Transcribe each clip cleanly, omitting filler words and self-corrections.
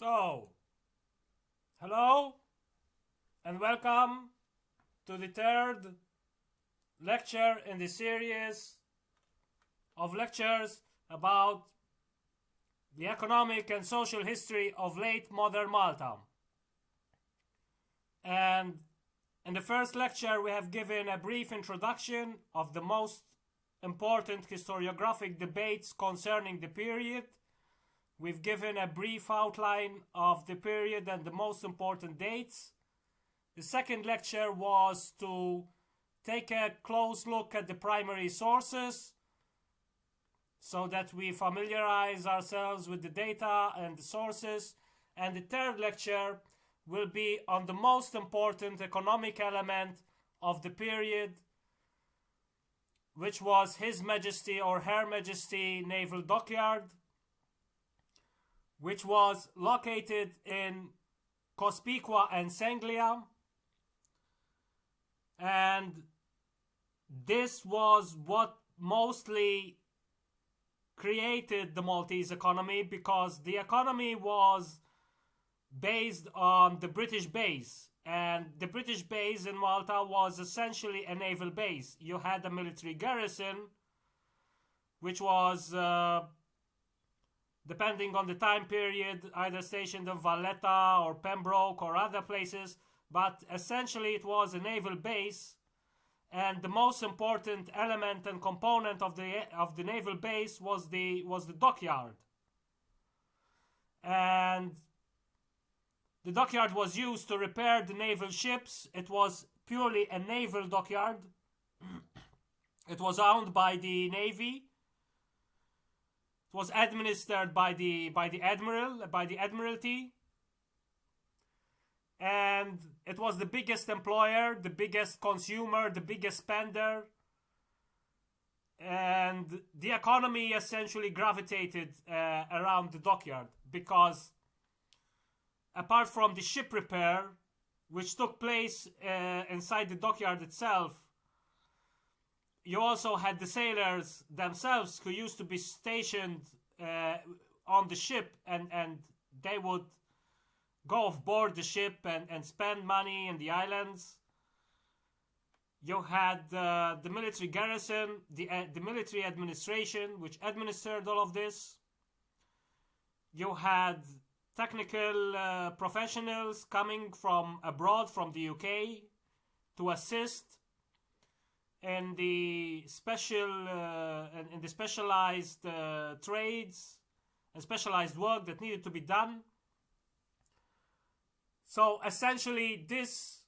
So, hello and welcome to the third lecture in the series of lectures about the economic and social history of late modern Malta. And in the first lecture we have given a brief introduction of the most important historiographic debates concerning the period. We've given a brief outline of the period and the most important dates. The second lecture was to take a close look at the primary sources so that we familiarize ourselves with the data and the sources. And the third lecture will be on the most important economic element of the period, which was His Majesty or Her Majesty Naval Dockyard, which was located in Cospicua and Senglia. And this was what mostly created the Maltese economy, because the economy was based on the British base, and the British base in Malta was essentially a naval base. You had a military garrison, which was depending on the time period, either stationed in Valletta or Pembroke or other places, but essentially it was a naval base. And the most important element and component of the naval base was the dockyard. And the dockyard was used to repair the naval ships. It was purely a naval dockyard. It was owned by the Navy. It was administered by the Admiralty. And it was the biggest employer, the biggest consumer, the biggest spender. And the economy essentially gravitated around the dockyard, because apart from the ship repair, which took place inside the dockyard itself, you also had the sailors themselves who used to be stationed on the ship, and they would go off board the ship and spend money in the islands. You had the military garrison, the military administration, which administered all of this. You had technical professionals coming from abroad, from the UK, to assist in the specialized trades and specialized work that needed to be done. So essentially this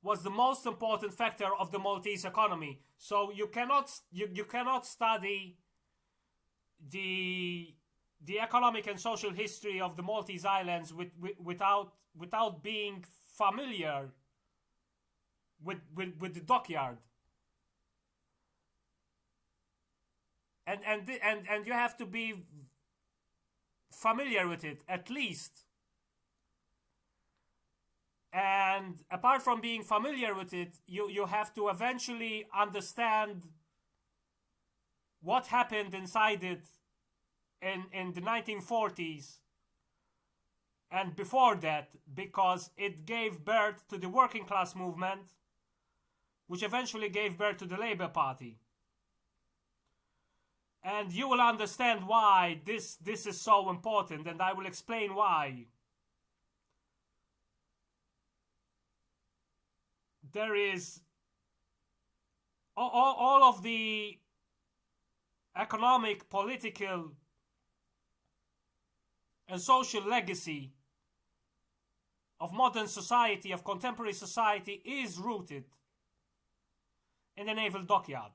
was the most important factor of the Maltese economy. So you cannot study the economic and social history of the Maltese Islands without being familiar with the dockyard. And you have to be familiar with it, at least. And apart from being familiar with it, you have to eventually understand what happened inside it in the 1940s and before that, because it gave birth to the working class movement, which eventually gave birth to the Labour Party. And you will understand why this is so important, and I will explain why. There is all of the economic, political, and social legacy of modern society, of contemporary society, is rooted in the naval dockyard.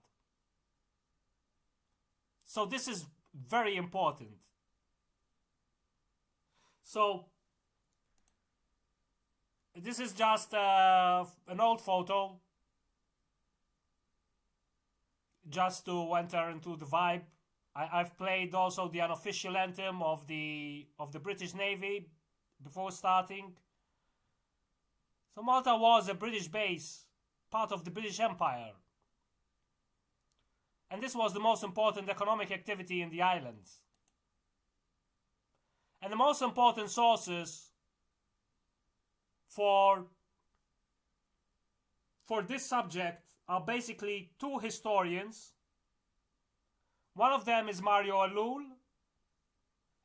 So this is very important. So this is just an old photo, just to enter into the vibe. I've played also the unofficial anthem of the British Navy before starting. So Malta was a British base, part of the British Empire. And this was the most important economic activity in the islands. And the most important sources for this subject are basically two historians. One of them is Mario Alul,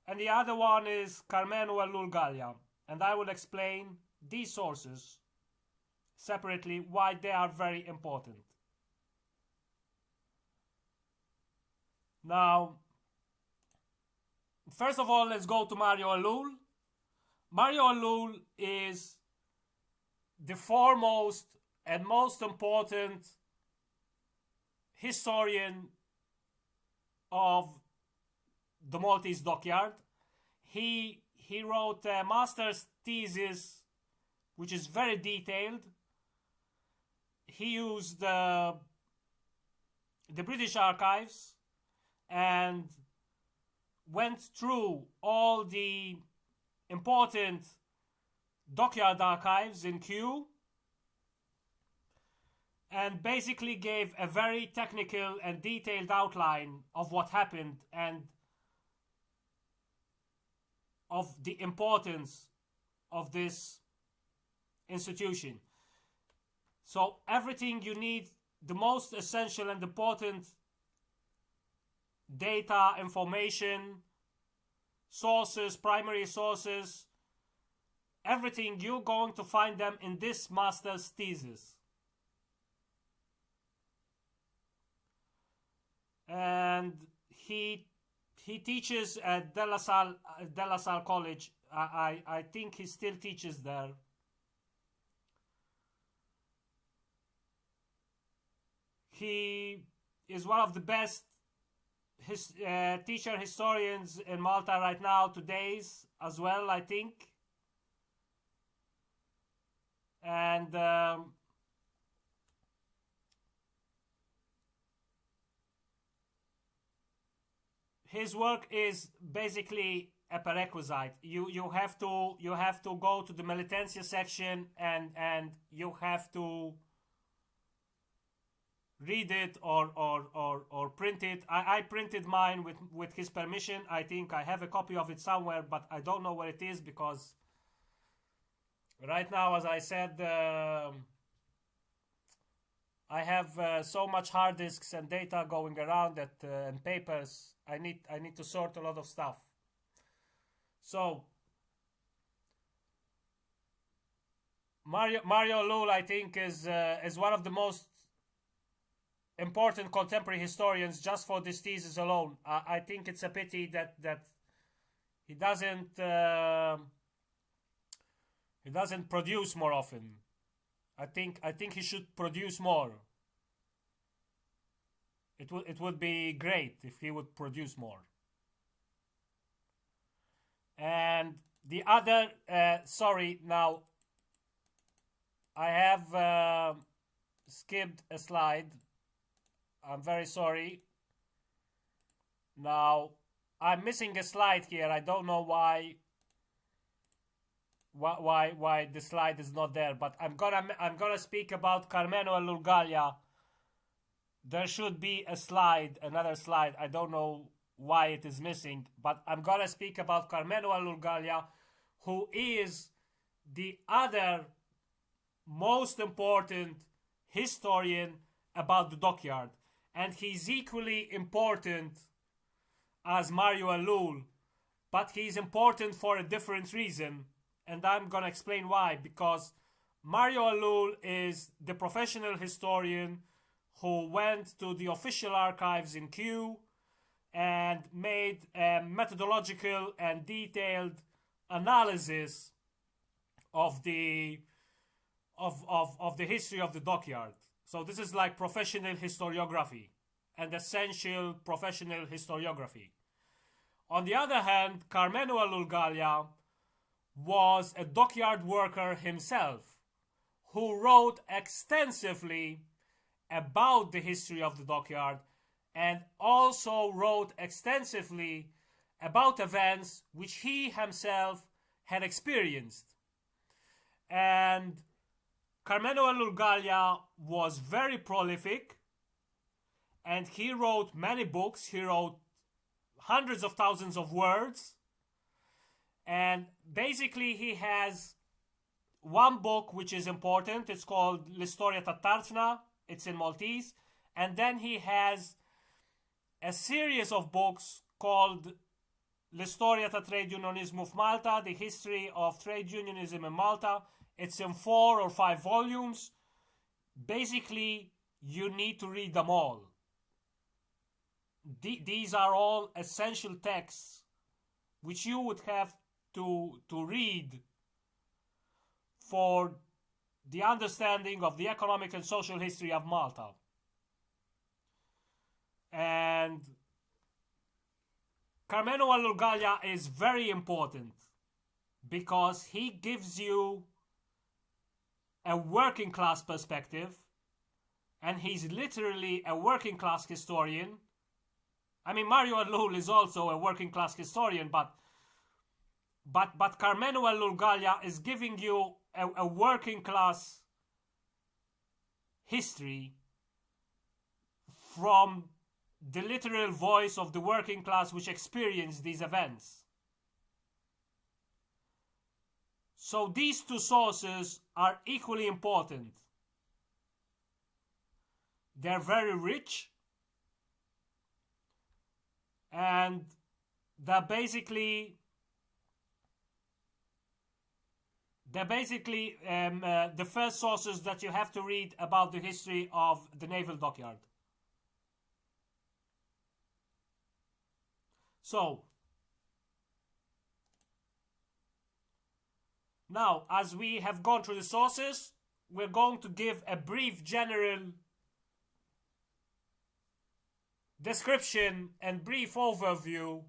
and the other one is Carmenu Alul Gallia. And I will explain these sources separately, why they are very important. Now, first of all, let's go to Mario Alul. Mario Alul is the foremost and most important historian of the Maltese Dockyard. He wrote a master's thesis which is very detailed. He used the British archives and went through all the important dockyard archives in Kew and basically gave a very technical and detailed outline of what happened and of the importance of this institution. So everything you need, the most essential and important data, information, sources, primary sources, everything, you're going to find them in this master's thesis. And he teaches at De La Salle College. I think he still teaches there. He is one of the best teacher historians in Malta right now, today's as well, I think. And his work is basically a prerequisite. You have to go to the militancia section and you have to read it or print it. I printed mine with his permission. I think I have a copy of it somewhere, but I don't know where it is because right now, as I said, I have so much hard disks and data going around that and papers. I need to sort a lot of stuff. So Mario Alul, I think, is one of the most important contemporary historians just for this thesis alone. I think it's a pity that he doesn't produce more often. I think he should produce more. It would be great if he would produce more. And the other, sorry, now I have skipped a slide. I'm very sorry. Now I'm missing a slide here. I don't know why the slide is not there, but I'm gonna speak about Carmenu Alul Gallia. There should be a slide, another slide. I don't know why it is missing, but I'm gonna speak about Carmenu Alul Gallia, who is the other most important historian about the Dockyard, and he's equally important as Mario Alul, but he's important for a different reason. And I'm gonna explain why. Because Mario Alul is the professional historian who went to the official archives in Kew and made a methodological and detailed analysis of the history of the Dockyard. So this is like professional historiography and essential professional historiography. On the other hand, Carmenu Alul Gallia was a dockyard worker himself who wrote extensively about the history of the dockyard and also wrote extensively about events which he himself had experienced. And Carmenu Alul Gallia was very prolific and he wrote many books. He wrote hundreds of thousands of words. And basically he has one book which is important. It's called L'Istoria Tatartna. It's in Maltese. And then he has a series of books called L'Istoria ta Trade Unionism of Malta, the history of trade unionism in Malta. It's in 4 or 5 volumes. Basically, you need to read them all. These are all essential texts which you would have to read for the understanding of the economic and social history of Malta. And Carmenu Allurgalia is very important because he gives you a working class perspective, and he's literally a working class historian. I mean, Mario Allul is also a working class historian, but Carmenu Allurgalia is giving you a working class history from the literal voice of the working class which experienced these events. So these two sources are equally important. They're very rich, and they're basically the first sources that you have to read about the history of the naval dockyard. So, now, as we have gone through the sources, we're going to give a brief general description and brief overview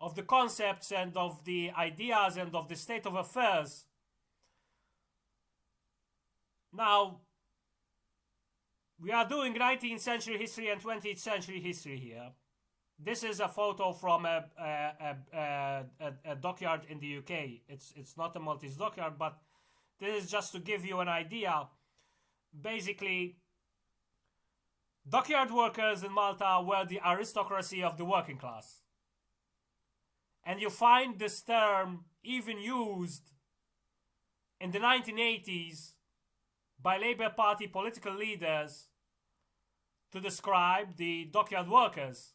of the concepts and of the ideas and of the state of affairs. Now, we are doing 19th century history and 20th century history here. This is a photo from a dockyard in the UK. It's not a Maltese dockyard, but this is just to give you an idea. Basically, dockyard workers in Malta were the aristocracy of the working class. And you find this term even used in the 1980s by Labour Party political leaders to describe the dockyard workers.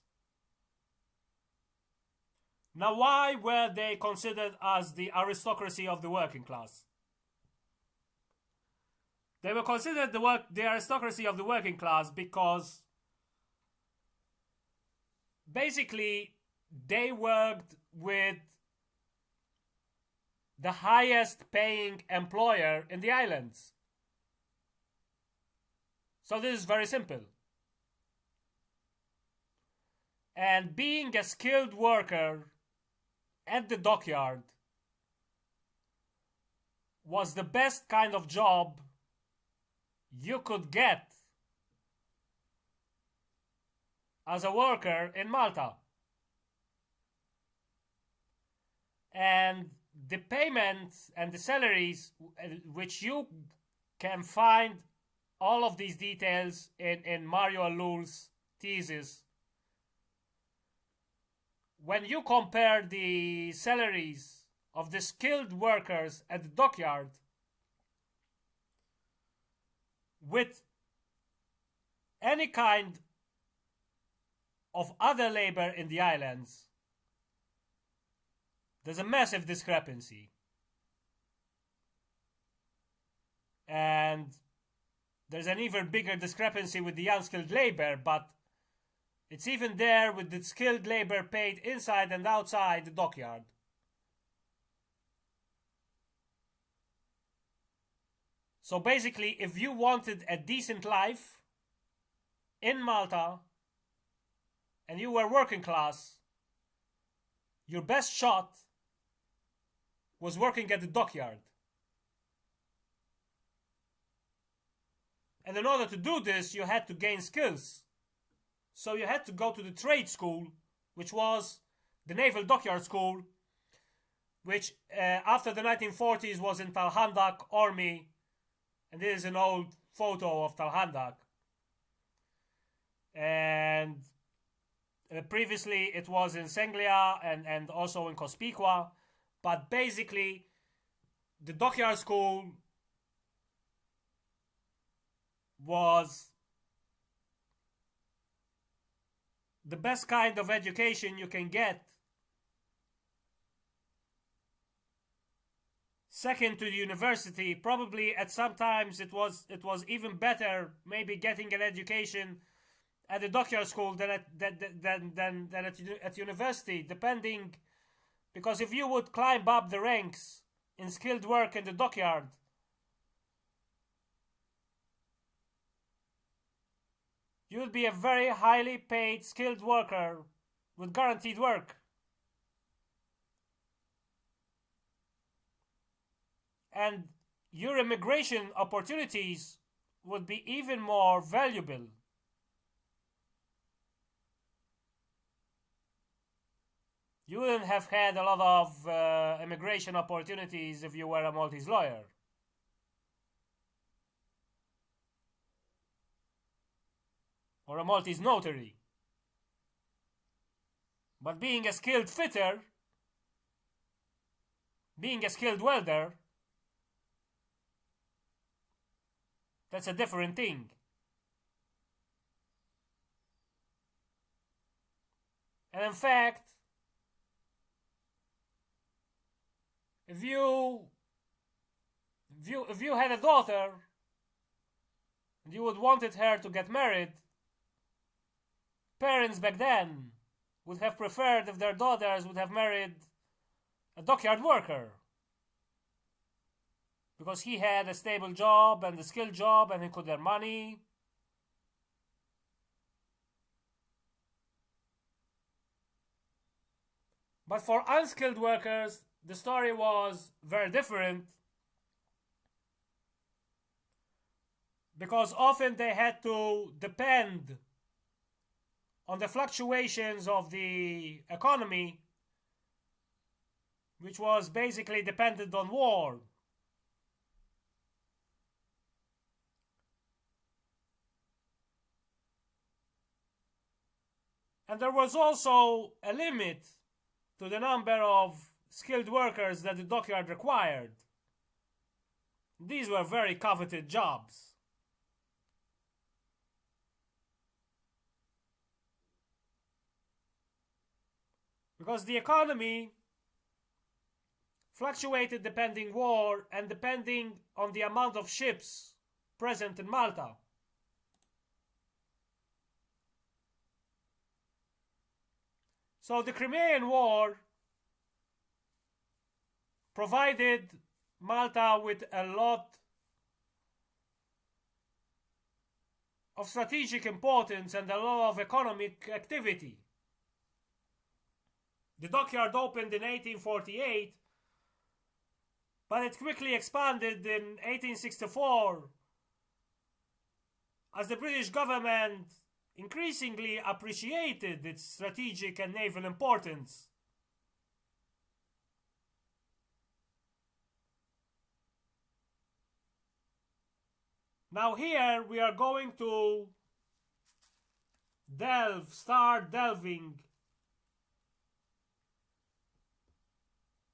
Now, why were they considered as the aristocracy of the working class? They were considered the aristocracy of the working class because basically they worked with the highest paying employer in the islands. So this is very simple. And being a skilled worker at the dockyard was the best kind of job you could get as a worker in Malta. And the payments and the salaries, which you can find all of these details in Mario Allul's thesis. When you compare the salaries of the skilled workers at the dockyard with any kind of other labor in the islands, there's a massive discrepancy. And there's an even bigger discrepancy with the unskilled labor, but it's even there with the skilled labor paid inside and outside the dockyard. So basically, if you wanted a decent life in Malta and you were working class, your best shot was working at the dockyard. And in order to do this, you had to gain skills. So you had to go to the trade school, which was the Naval Dockyard School, which after the 1940s was in Talhandak Army. And this is an old photo of Talhandak. And Previously, it was in Senglia and also in Cospiqua. But basically, the Dockyard School was the best kind of education you can get. Second to the university, probably at some times it was even better, maybe getting an education at the Dockyard School than at university, depending, because if you would climb up the ranks in skilled work in the dockyard, you will be a very highly paid skilled worker with guaranteed work. And your immigration opportunities would be even more valuable. You wouldn't have had a lot of immigration opportunities if you were a Maltese lawyer. Or a Maltese notary. But being a skilled fitter, being a skilled welder, that's a different thing. And in fact, if you had a daughter and you would wanted her to get married, parents back then would have preferred if their daughters would have married a dockyard worker, because he had a stable job and a skilled job and he could earn money. But for unskilled workers, the story was very different, because often they had to depend on the fluctuations of the economy, which was basically dependent on war. And there was also a limit to the number of skilled workers that the dockyard required. These were very coveted jobs. Because the economy fluctuated depending war and depending on the amount of ships present in Malta. So the Crimean War provided Malta with a lot of strategic importance and a lot of economic activity. The dockyard opened in 1848, but it quickly expanded in 1864 as the British government increasingly appreciated its strategic and naval importance. Now here we are going to start delving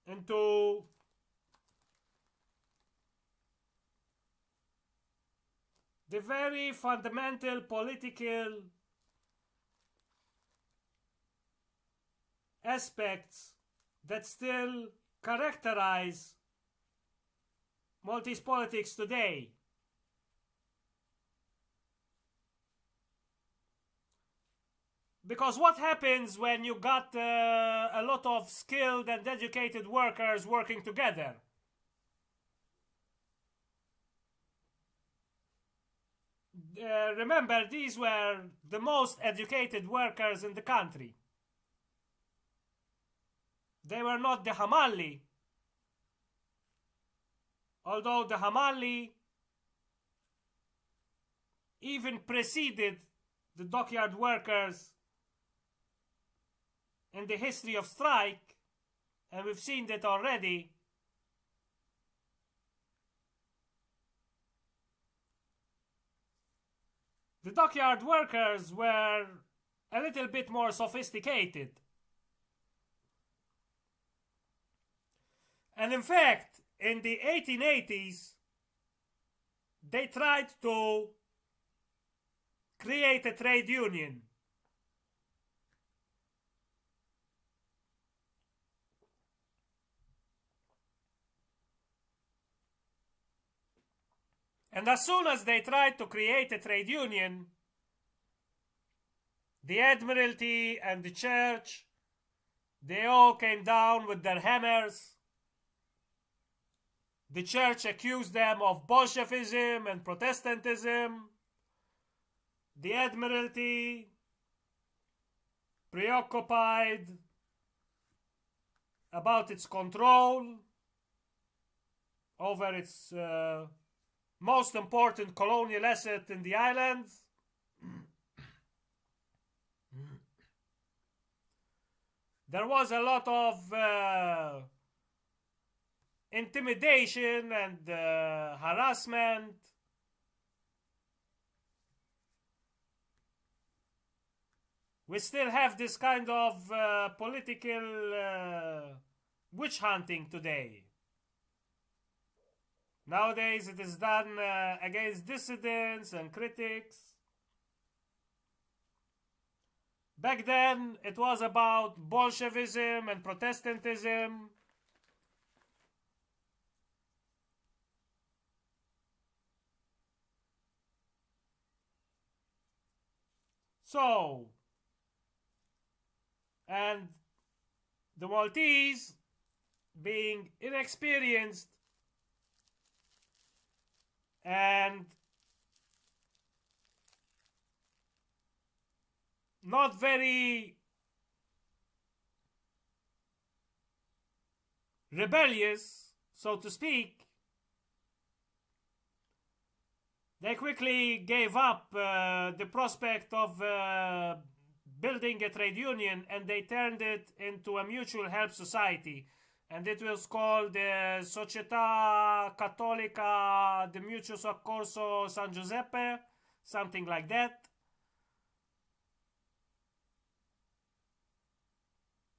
into the very fundamental political aspects that still characterize Maltese politics today. Because what happens when you got a lot of skilled and educated workers working together? Remember, these were the most educated workers in the country. They were not the Hamalli, although the Hamalli even preceded the dockyard workers in the history of strike, and we've seen that already. The dockyard workers were a little bit more sophisticated. And in fact, in the 1880s, they tried to create a trade union. And as soon as they tried to create a trade union, the Admiralty and the Church, they all came down with their hammers. The Church accused them of Bolshevism and Protestantism. The Admiralty, preoccupied about its control over its most important colonial asset in the islands, there was a lot of intimidation and harassment. We still have this kind of political witch hunting today. Nowadays it is done against dissidents and critics. Back then it was about Bolshevism and Protestantism. So, and the Maltese, being inexperienced and not very rebellious, so to speak, they quickly gave up the prospect of building a trade union, and they turned it into a mutual help society, and it was called Società Cattolica di Mutuo Soccorso San Giuseppe, something like that.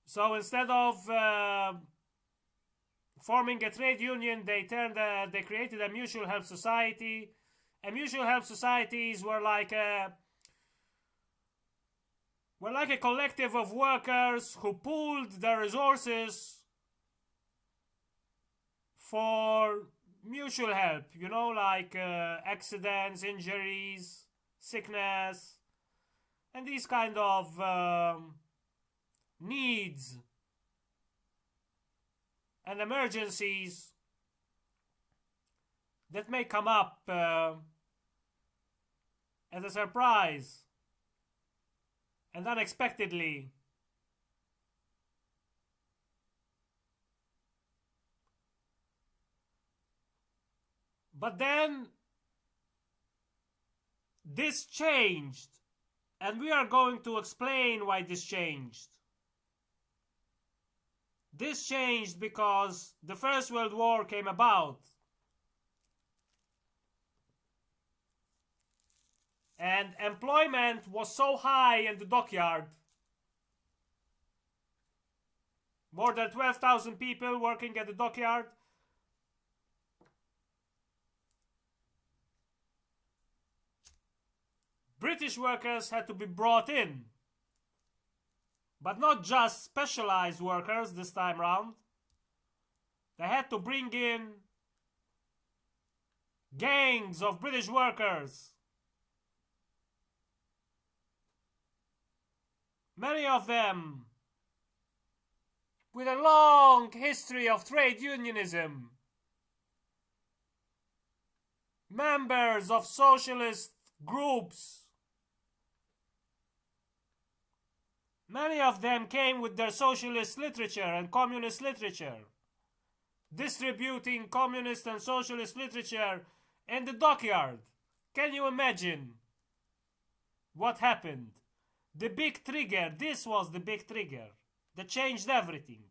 So instead of forming a trade union, they created a mutual help society. And mutual help societies were like a collective of workers who pooled their resources for mutual help, you know, like accidents, injuries, sickness, and these kind of needs and emergencies that may come up as a surprise and unexpectedly. But then this changed, and we are going to explain why this changed. This changed because the First World War came about. And employment was so high in the dockyard. More than 12,000 people working at the dockyard. British workers had to be brought in. But not just specialized workers this time round. They had to bring in gangs of British workers. Many of them with a long history of trade unionism. Members of socialist groups. Many of them came with their socialist literature and communist literature, distributing communist and socialist literature in the dockyard. Can you imagine what happened? The big trigger, this was the big trigger that changed everything.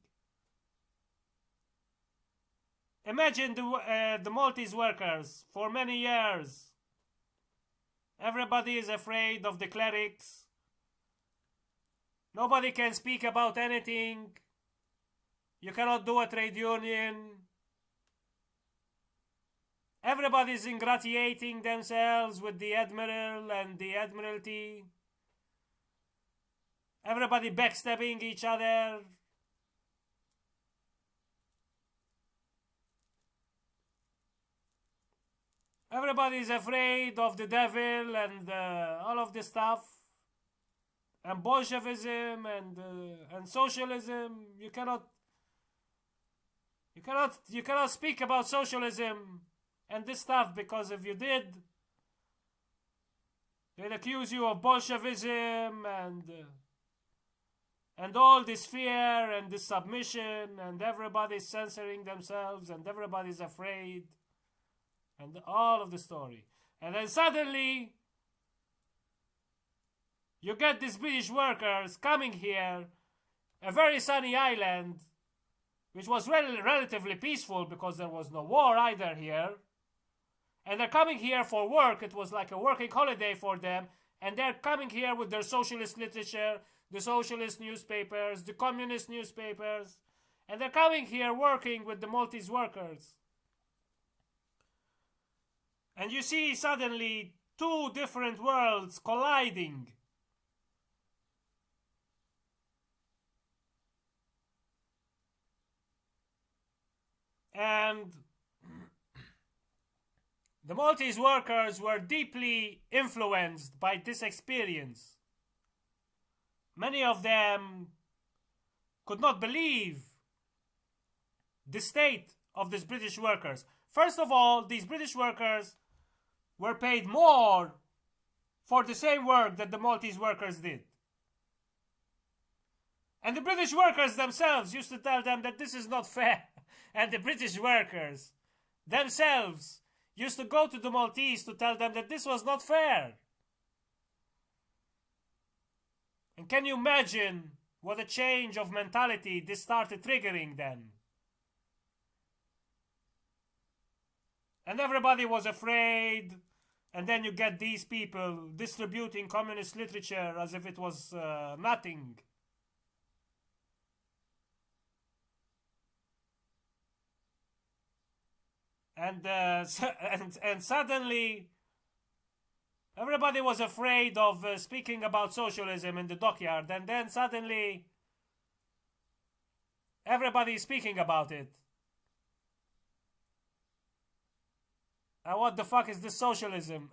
Imagine the Maltese workers for many years. Everybody is afraid of the clerics. Nobody can speak about anything. You cannot do a trade union. Everybody's ingratiating themselves with the Admiral and the Admiralty. Everybody backstabbing each other. Everybody's afraid of the devil and all of this stuff. And Bolshevism and socialism. You cannot speak about socialism and this stuff, because if you did, they'd accuse you of Bolshevism and all this fear and this submission, and everybody's censoring themselves and everybody's afraid, and all of the story. And then suddenly you get these British workers coming here, a very sunny island, which was relatively peaceful because there was no war either here. And they're coming here for work. It was like a working holiday for them. And they're coming here with their socialist literature, the socialist newspapers, the communist newspapers. And they're coming here working with the Maltese workers. And you see suddenly two different worlds colliding. And the Maltese workers were deeply influenced by this experience. Many of them could not believe the state of these British workers. First of all, these British workers were paid more for the same work that the Maltese workers did. And the British workers themselves used to tell them that this is not fair. And the British workers themselves used to go to the Maltese to tell them that this was not fair. And can you imagine what a change of mentality this started triggering then? And everybody was afraid. And then you get these people distributing communist literature as if it was nothing. And suddenly, everybody was afraid of speaking about socialism in the Dockyard. And then suddenly, everybody is speaking about it. And what the fuck is this socialism?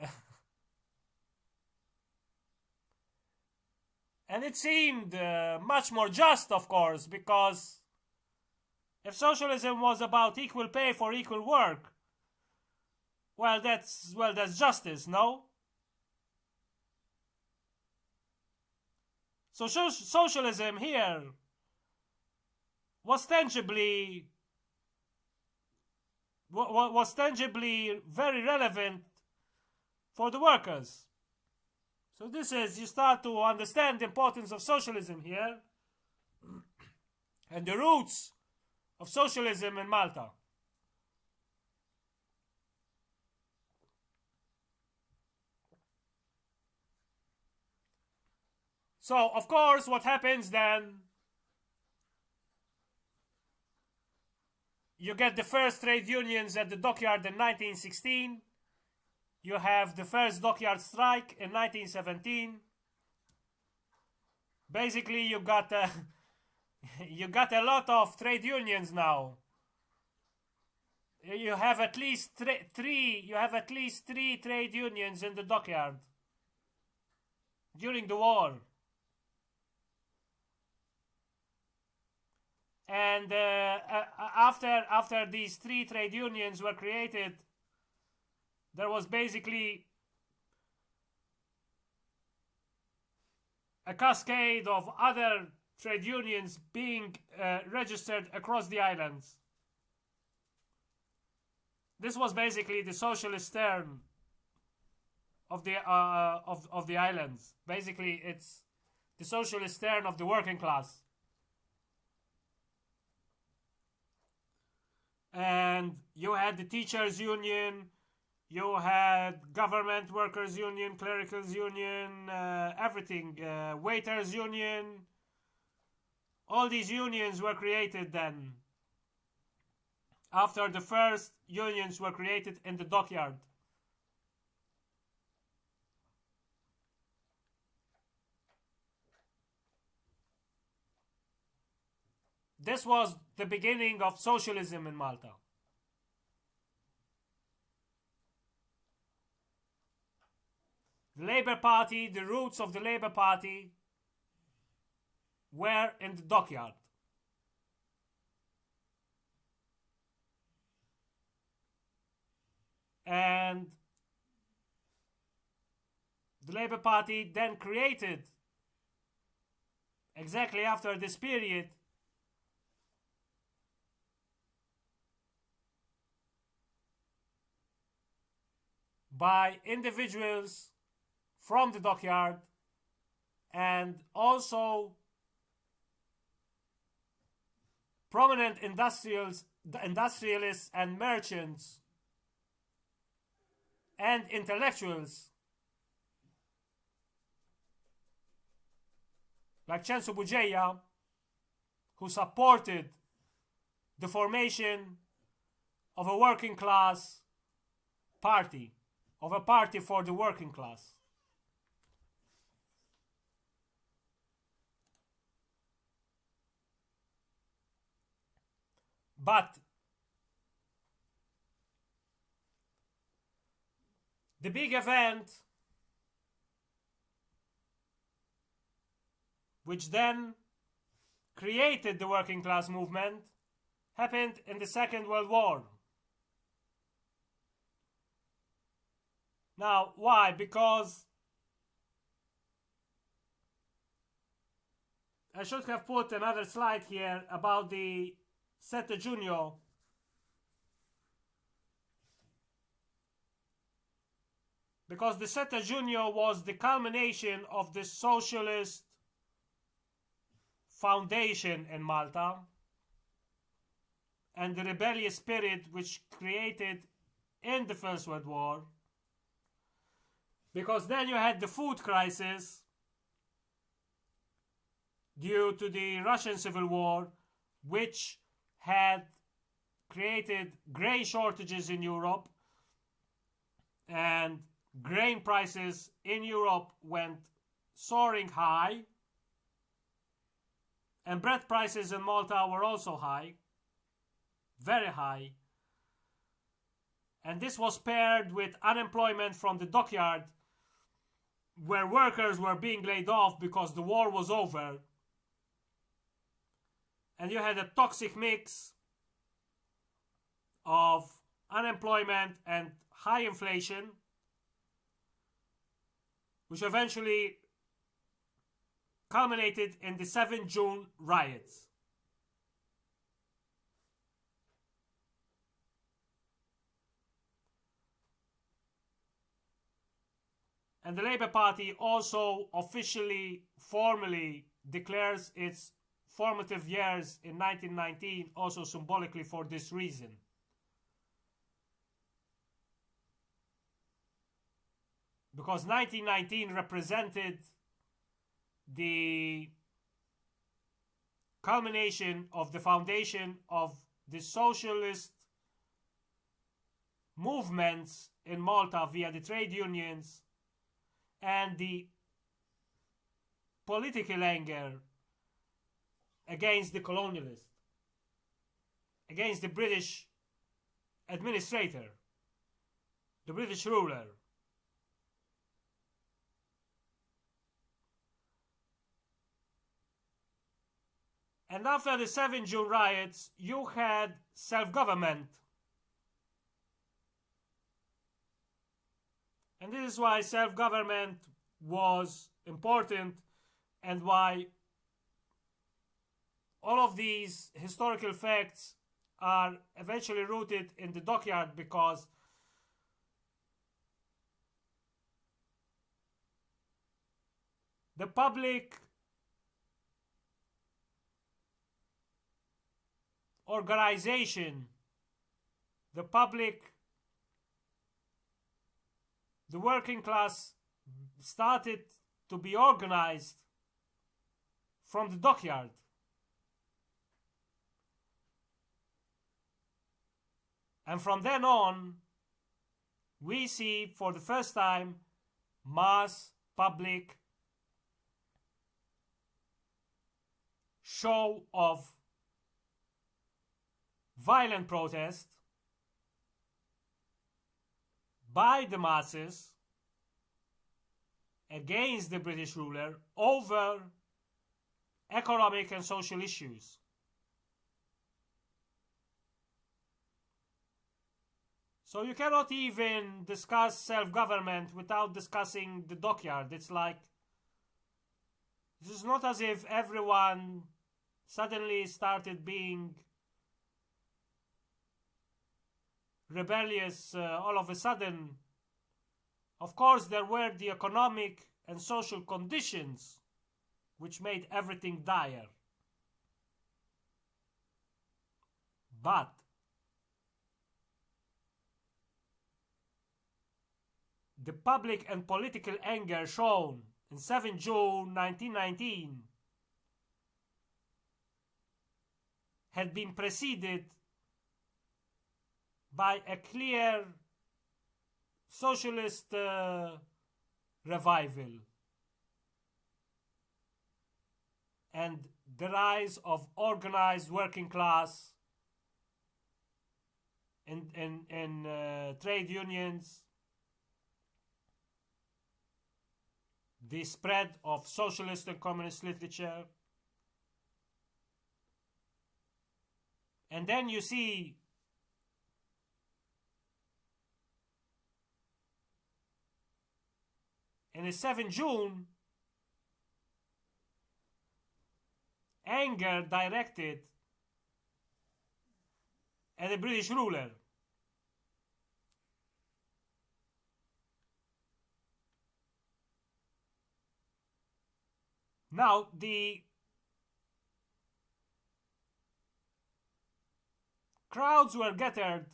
And it seemed much more just, of course, because if socialism was about equal pay for equal work, well, that's justice, no? So socialism here was tangibly very relevant for the workers. So this is, you start to understand the importance of socialism here and the roots of socialism in Malta. So, of course, what happens then? You get the first trade unions at the Dockyard in 1916. You have the first Dockyard strike in 1917. Basically, you got a lot of trade unions now. You have at least three. You have at least 3 trade unions in the Dockyard during the war. And after these 3 trade unions were created, there was basically a cascade of other trade unions being registered across the islands. This was basically the socialist turn of the islands. Basically, it's the socialist turn of the working class. And you had the teachers' union, you had government workers' union, clericals' union, everything, waiters' union, all these unions were created then, after the first unions were created in the Dockyard. This was the beginning of socialism in Malta. The Labour Party, the roots of the Labour Party were in the Dockyard. And the Labour Party then created, exactly after this period, by individuals from the Dockyard and also prominent industrialists and merchants and intellectuals like Censo Bugeja, who supported the formation of a working class party, of a party for the working class. But the big event, which then created the working class movement, happened in the Second World War. Now, why? Because I should have put another slide here about the 7 Giugno. Because the 7 Giugno was the culmination of the socialist foundation in Malta and the rebellious spirit which created in the First World War. Because then you had the food crisis due to the Russian Civil War, which had created grain shortages in Europe, and grain prices in Europe went soaring high, and bread prices in Malta were also high, very high. And this was paired with unemployment from the Dockyard, where workers were being laid off because the war was over. And you had a toxic mix of unemployment and high inflation, which eventually culminated in the 7 June riots. And the Labour Party also officially, formally declares its formative years in 1919, also symbolically for this reason. Because 1919 represented the culmination of the foundation of the socialist movements in Malta via the trade unions and the political anger against the colonialist, against the British administrator, the British ruler. And after the 7 June riots, you had self-government. And this is why self-government was important and why all of these historical facts are eventually rooted in the Dockyard, because the public organization, the working class started to be organized from the Dockyard. And from then on, we see for the first time mass public show of violent protest by the masses against the British ruler over economic and social issues. So you cannot even discuss self-government without discussing the Dockyard. It's like, this is not as if everyone suddenly started being rebellious all of a sudden. Of course, there were the economic and social conditions which made everything dire. But the public and political anger shown in 7 June 1919 had been preceded by a clear socialist revival and the rise of organized working class in trade unions, the spread of socialist and communist literature. And then you see in the 7 June, anger directed at the British ruler. Now, the crowds were gathered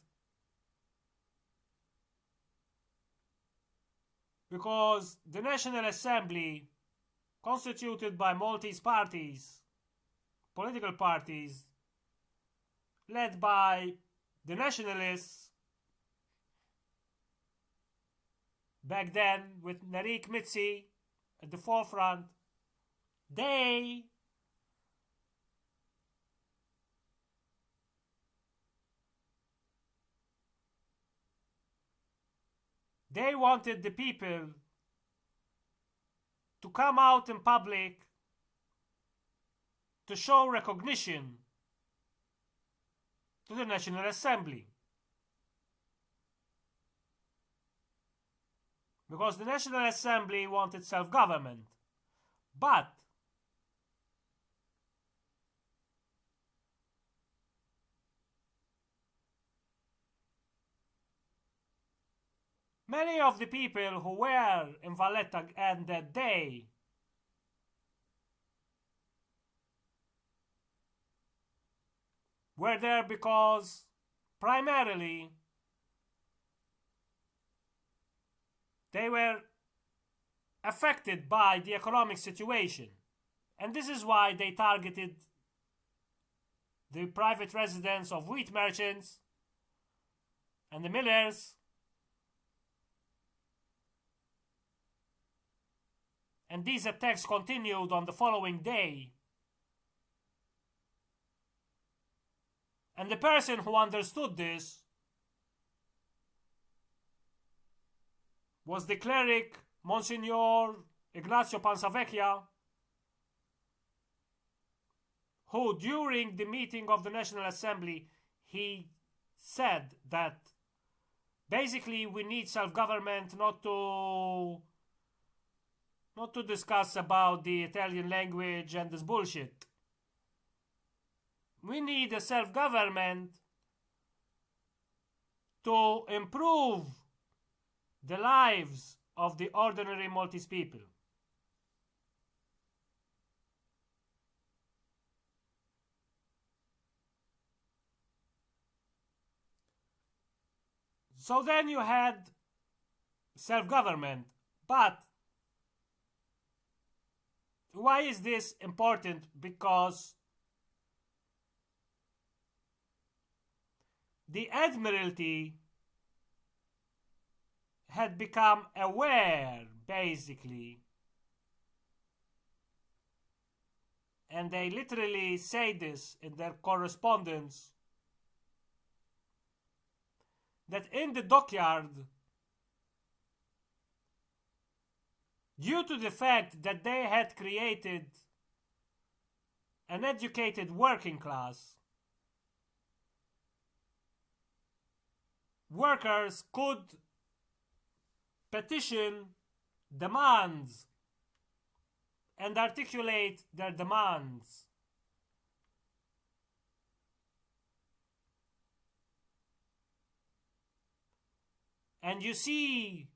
because the National Assembly, constituted by Maltese parties, political parties, led by the nationalists, back then with Narik Mitzi at the forefront, they wanted the people to come out in public to show recognition to the National Assembly. Because the National Assembly wanted self-government. But many of the people who were in Valletta on that day were there because primarily they were affected by the economic situation. And this is why they targeted the private residence of wheat merchants and the millers, and these attacks continued on the following day. And the person who understood this was the cleric Monsignor Ignazio Pansavecchia, who during the meeting of the National Assembly, he said that basically we need self-government not to discuss about the Italian language and this bullshit. We need a self-government to improve the lives of the ordinary Maltese people. So then you had self-government, but why is this important? Because the Admiralty had become aware, basically, and they literally say this in their correspondence, that in the dockyard, due to the fact that they had created an educated working class, workers could petition demands and articulate their demands. And you see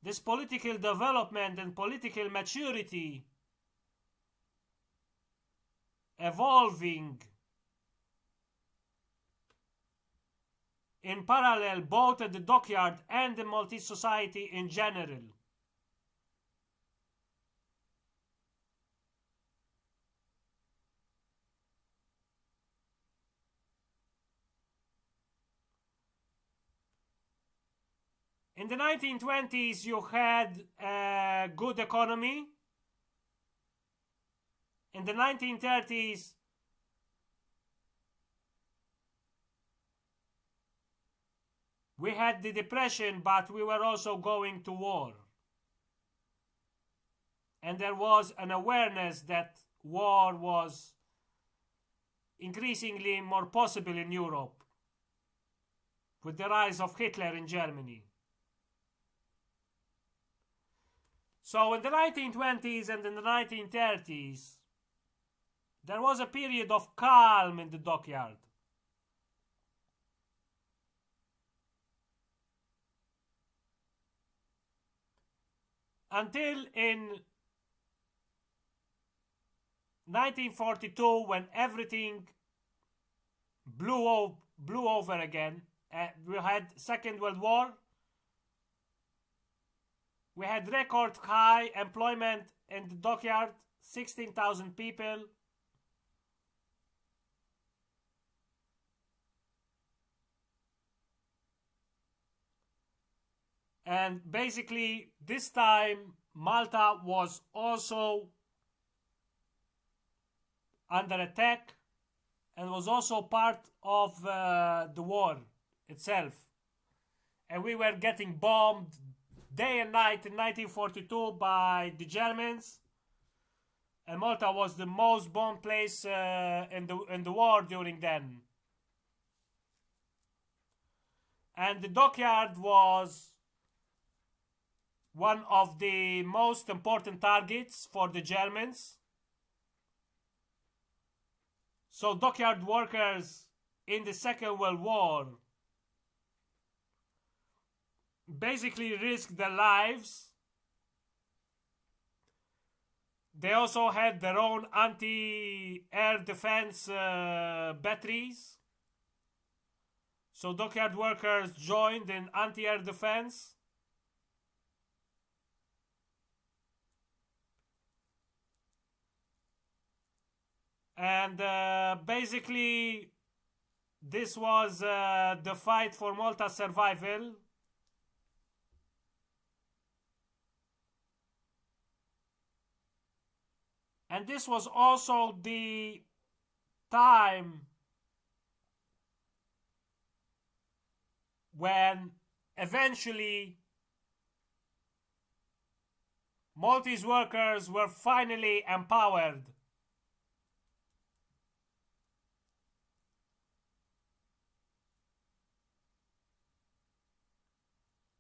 this political development and political maturity evolving in parallel both at the dockyard and the Maltese society in general. In the 1920s, you had a good economy. In the 1930s, we had the Depression, but we were also going to war. And there was an awareness that war was increasingly more possible in Europe with the rise of Hitler in Germany. So in the 1920s and in the 1930s, there was a period of calm in the dockyard. Until in 1942, when everything blew over again, we had Second World War. We had record high employment in the dockyard, 16,000 people. And basically, this time, Malta was also under attack and was also part of the war itself. And we were getting bombed day and night in 1942 by the Germans. And Malta was the most bombed place in the war during then. And the dockyard was one of the most important targets for the Germans. So dockyard workers in the Second World War basically risked their lives. They also had their own anti-air defense batteries. So dockyard workers joined in anti-air defense. And basically, this was the fight for Malta's survival. And this was also the time when eventually Maltese workers were finally empowered.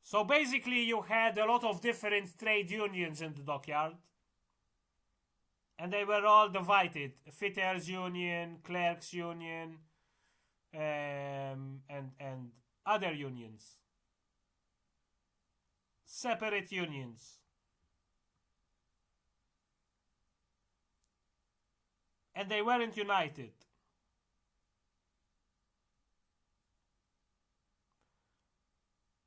So basically you had a lot of different trade unions in the dockyard. And they were all divided. Fitters union, clerks union, and other unions. Separate unions. And they weren't united.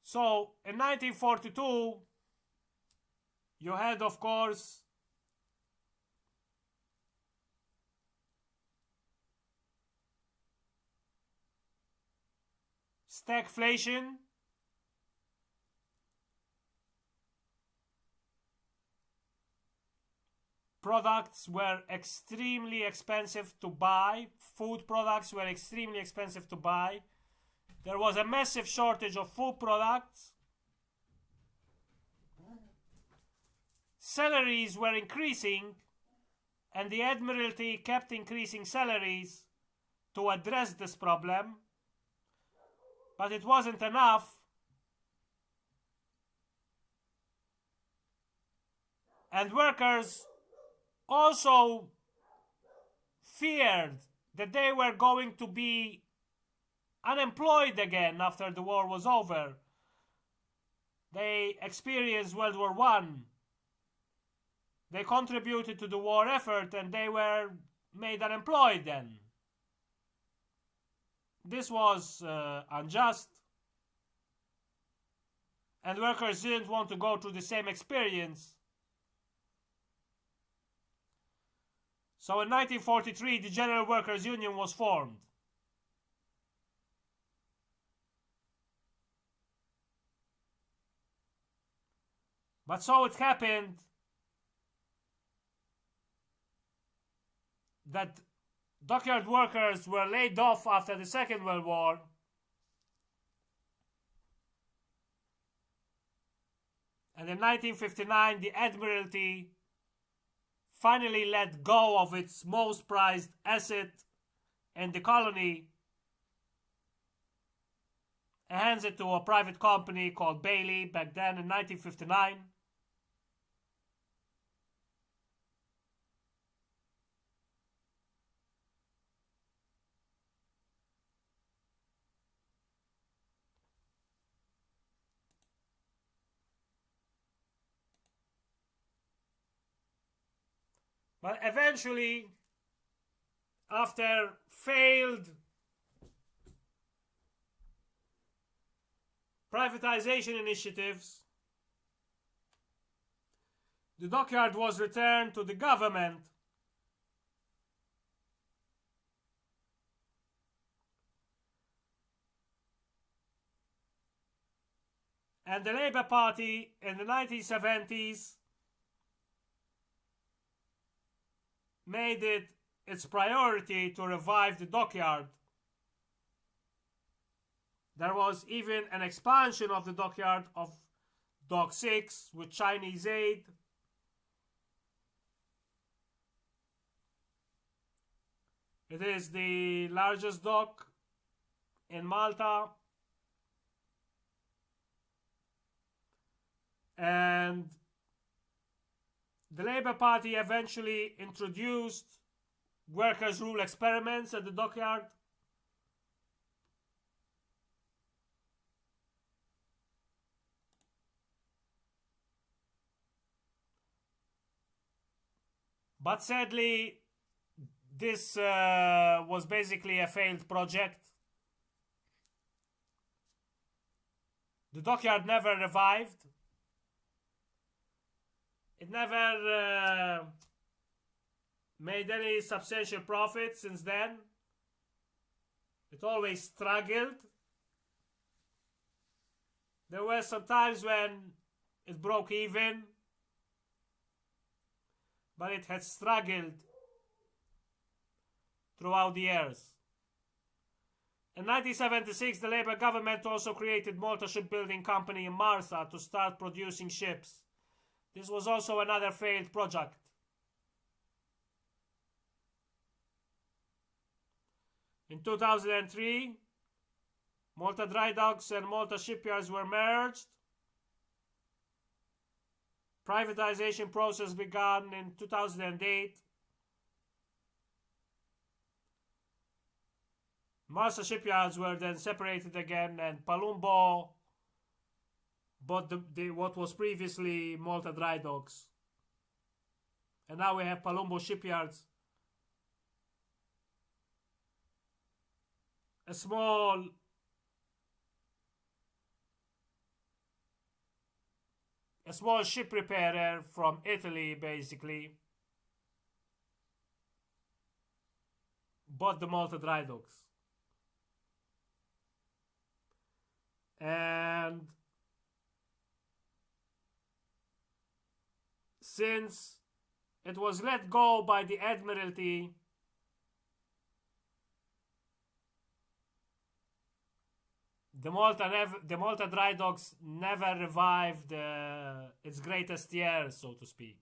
So, in 1942, you had, of course, stagflation, products were extremely expensive to buy. Food products were extremely expensive to buy. There was a massive shortage of food products. Salaries were increasing, and the Admiralty kept increasing salaries to address this problem. But it wasn't enough. And workers also feared that they were going to be unemployed again after the war was over. They experienced World War I. They contributed to the war effort and they were made unemployed then. This was unjust. And workers didn't want to go through the same experience. So in 1943, the General Workers' Union was formed. But so it happened that dockyard workers were laid off after the Second World War. And in 1959, the Admiralty finally let go of its most prized asset in the colony and hands it to a private company called Bailey back then in 1959. But eventually, after failed privatization initiatives, the dockyard was returned to the government. And the Labour Party in the 1970s made it its priority to revive the dockyard. There was even an expansion of the dockyard of Dock 6 with Chinese aid. It is the largest dock in Malta. And the Labour Party eventually introduced workers' rule experiments at the dockyard. But sadly, this was basically a failed project. The dockyard never revived. It never made any substantial profit since then. It always struggled. There were some times when it broke even, but it had struggled throughout the years. In 1976, the Labour government also created Malta Shipbuilding Company in Malta to start producing ships. This was also another failed project. In 2003, Malta Dry Docks and Malta Shipyards were merged. Privatization process began in 2008. Malta Shipyards were then separated again, and Palumbo bought what was previously Malta Dry Docks. And now we have Palumbo Shipyards. A small ship repairer from Italy, basically, bought the Malta Dry Docks. And since it was let go by the Admiralty, the Malta dry docks never revived its greatest years, so to speak.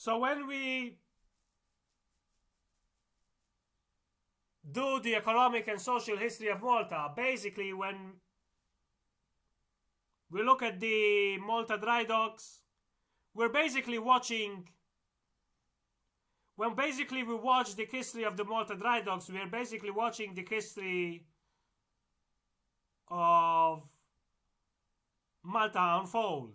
So when we do the economic and social history of Malta, basically when we look at the Malta dry docks, we're basically watching. When basically we watch the history of the Malta dry docks, we're basically watching the history of Malta unfold.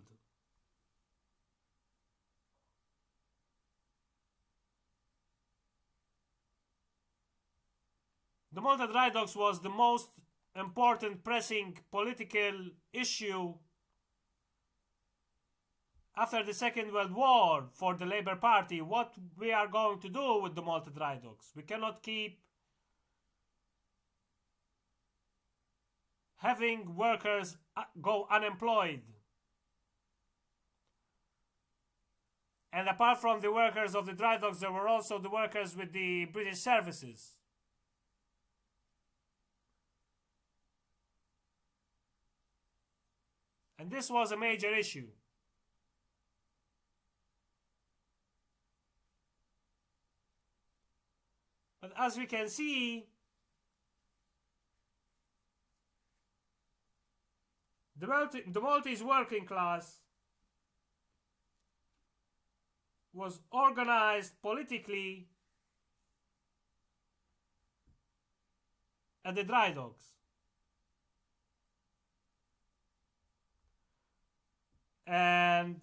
The Malta dry docks was the most important pressing political issue after the Second World War for the Labour Party. What we are going to do with the Malta dry docks? We cannot keep having workers go unemployed. And apart from the workers of the dry docks, there were also the workers with the British services. And this was a major issue. But as we can see, the Maltese working class was organized politically at the dry docks. And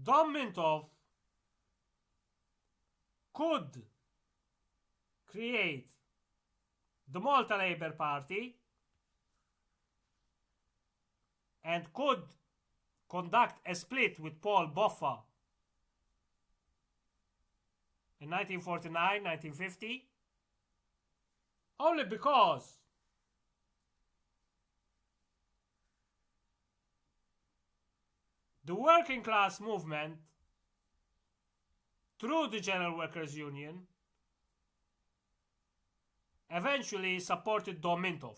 Dom Mintoff could create the Malta Labour Party and could conduct a split with Paul Boffa in 1949, 1950, only because the working class movement, through the General Workers' Union, eventually supported Dom Mintoff.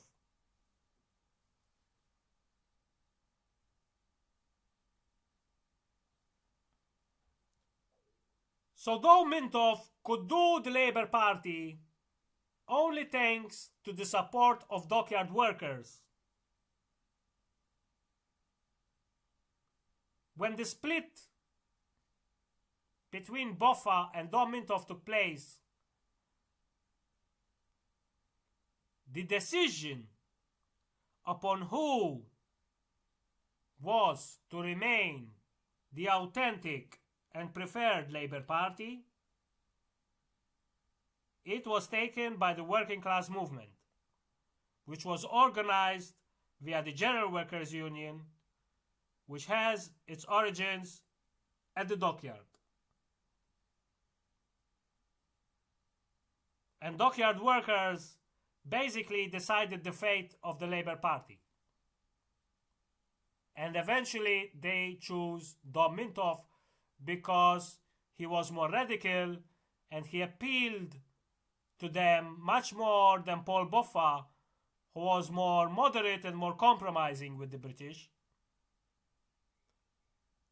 So Dom Mintoff could do the Labour Party only thanks to the support of dockyard workers. When the split between Boffa and Dom Mintoff took place, the decision upon who was to remain the authentic and preferred Labour Party, it was taken by the working class movement, which was organized via the General Workers' Union, which has its origins at the Dockyard. And Dockyard workers basically decided the fate of the Labour Party. And eventually they chose Dom Mintoff because he was more radical and he appealed to them much more than Paul Boffa, who was more moderate and more compromising with the British.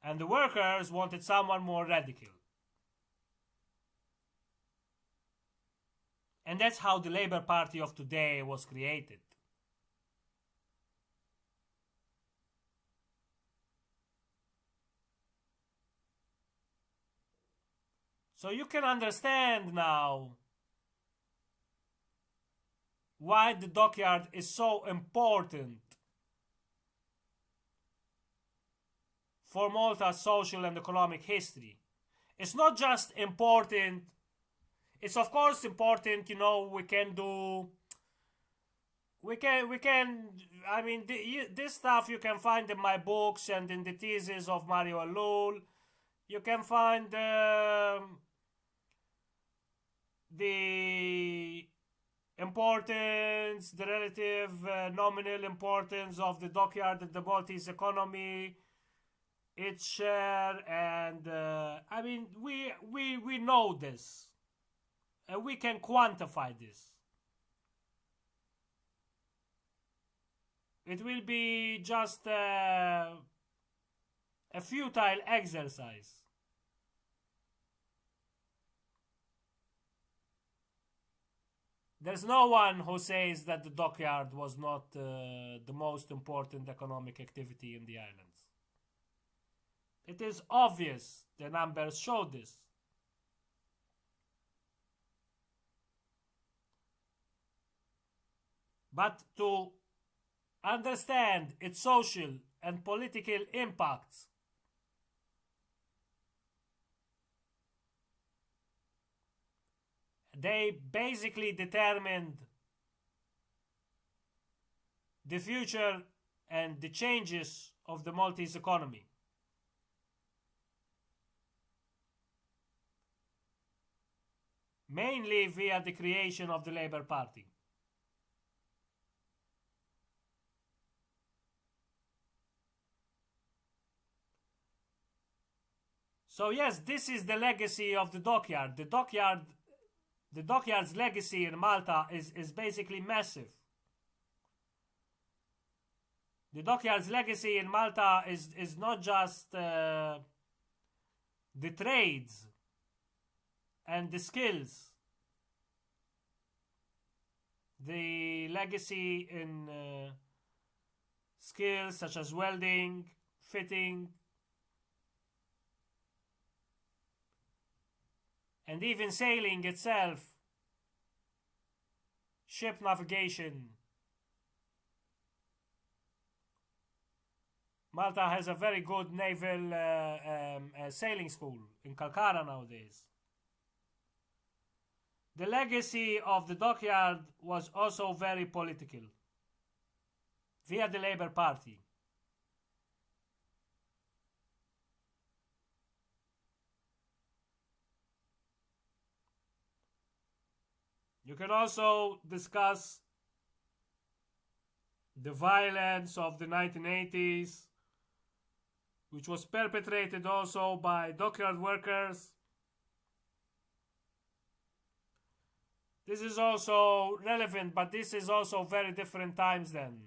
And the workers wanted someone more radical. And that's how the Labour Party of today was created. So you can understand now why the dockyard is so important for Malta's social and economic history. It's not just important, it's of course important, you know, I mean, this stuff you can find in my books and in the thesis of Mario Allul. You can find the importance, the relative nominal importance of the dockyard and the Maltese economy, its share, and I mean, we know this, and we can quantify this. It will be just a futile exercise. There's no one who says that the dockyard was not the most important economic activity in the islands. It is obvious, the numbers show this. But to understand its social and political impacts, they basically determined the future and the changes of the Maltese economy. Mainly via the creation of the Labour Party. So yes, this is the legacy of the dockyard. The dockyard's legacy in Malta is basically massive. The dockyard's legacy in Malta is not just the trades and the skills. The legacy in skills such as welding, fitting, and even sailing itself, ship navigation. Malta has a very good naval sailing school in Calcara nowadays. The legacy of the dockyard was also very political, via the Labour Party. You can also discuss the violence of the 1980s, which was perpetrated also by dockyard workers. This is also relevant, but this is also very different times then.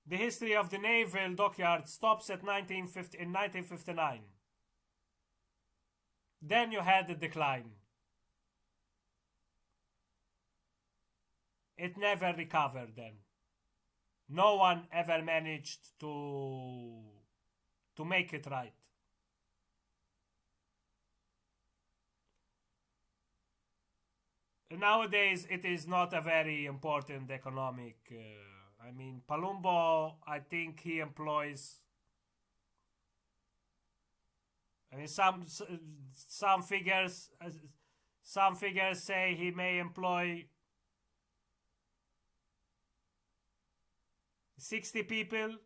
The history of the naval dockyard stops at 1959. Then you had the decline. It never recovered then. No one ever managed to make it right. Nowadays, it is not a very important economic. I mean, Palumbo, I think he employs. I mean, some figures say he may employ 60 people.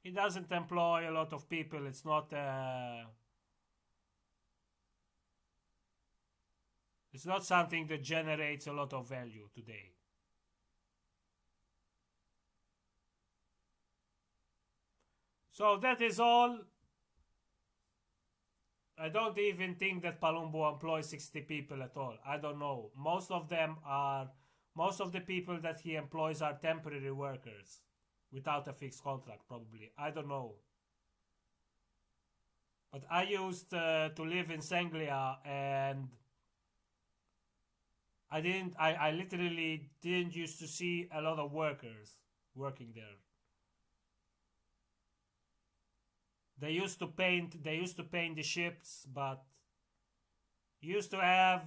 He doesn't employ a lot of people. It's not something that generates a lot of value today. So that is all. I don't even think that Palumbo employs 60 people at all. I don't know. Most of the people that he employs are temporary workers without a fixed contract, probably. I don't know. But I used to live in Sanglia, and I literally didn't used to see a lot of workers working there. They used to paint the ships, but used to have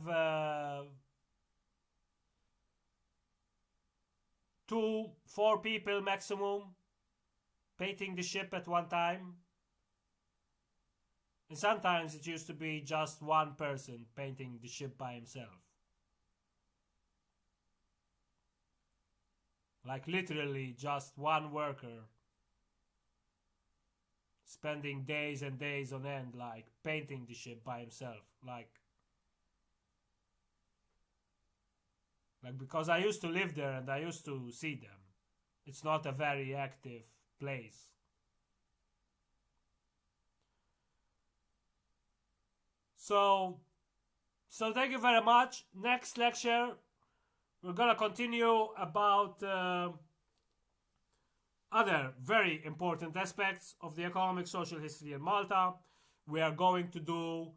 2-4 people maximum painting the ship at one time. And sometimes it used to be just one person painting the ship by himself. Like literally just one worker spending days and days on end, like painting the ship by himself. Like because I used to live there and I used to see them. It's not a very active place. So thank you very much. Next lecture, we're gonna continue about other very important aspects of the economic social history in Malta. We are going to do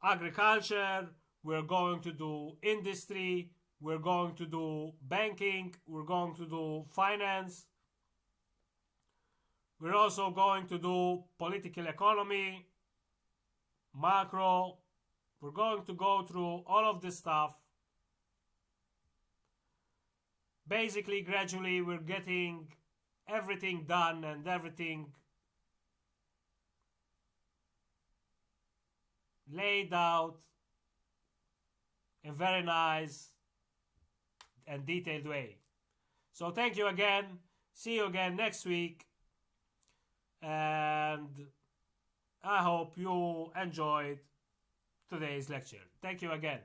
agriculture, we're going to do industry, we're going to do banking, we're going to do finance, we're also going to do political economy, macro. We're going to go through all of this stuff. Basically, gradually, we're getting everything done and everything laid out in a very nice and detailed way. So thank you again. See you again next week. And I hope you enjoyed today's lecture. Thank you again.